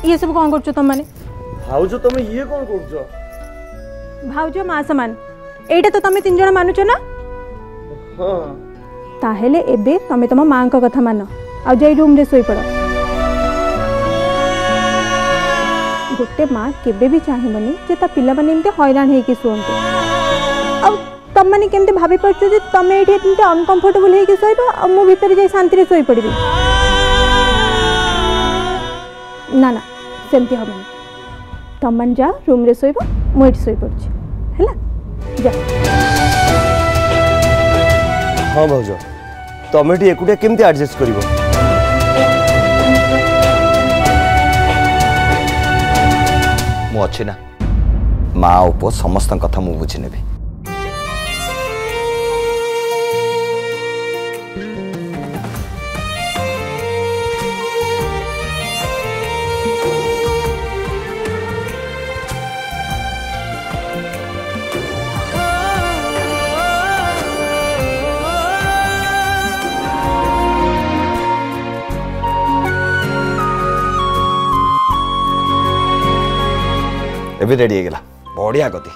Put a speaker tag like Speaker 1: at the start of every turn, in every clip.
Speaker 1: ये सब कौन करछो तुम माने
Speaker 2: भाउज तुम ये कौन करछो
Speaker 1: भाउज मा समान एटा तो तुम तीन जण मानुछ ना
Speaker 2: हां
Speaker 1: ताहेले एबे तुम तुम मां का कथा मान आ जाई रूम रे सोई पड़ो गोटे माँ केबे भी चाहिबनी जे ता पिला माने एमते हैरान हे के सुनते अब तुम माने केमते भाबी परछो जे तुम एठी एमते अनकंफर्टेबल हे के सोइबो आ मो भीतर जाई शांति रे सोई पड़बी ना ना सेमती हबनी तुम मन जा रूम रे सोइबो मो एठी सोई पड़छि हैला जा
Speaker 2: हां भाउज तुम एठी एकुटे केमते एडजस्ट करिवो
Speaker 3: मु अच्छी ना माँ उपो समस्त कथा मु बुझी नेबी एबे रेडी हो गला बढ़िया गति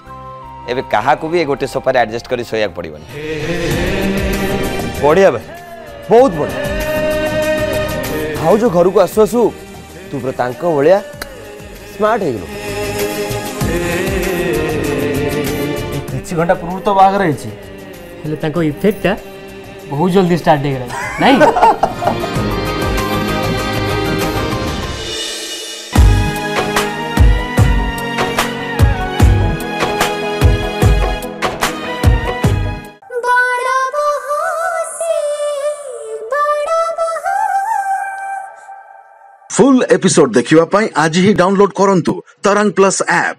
Speaker 3: एबे कहा को भी गोटे सोफा एडजस्ट करी सोया पड़िबनी
Speaker 2: बढ़िया भाई बहुत बढ़िया भाउज घर को आसु आसु तू पूरा तांको भलिया स्मार्ट हे गेलो
Speaker 4: 3 घंटा पूर्व तो बाग रही छी हेले ताको इफेक्ट बहुत जल्दी स्टार्ट हे गेला नहीं
Speaker 5: फुल एपिसोड देखिवा पाई आज ही डाउनलोड करंतु तरंग प्लस ऐप।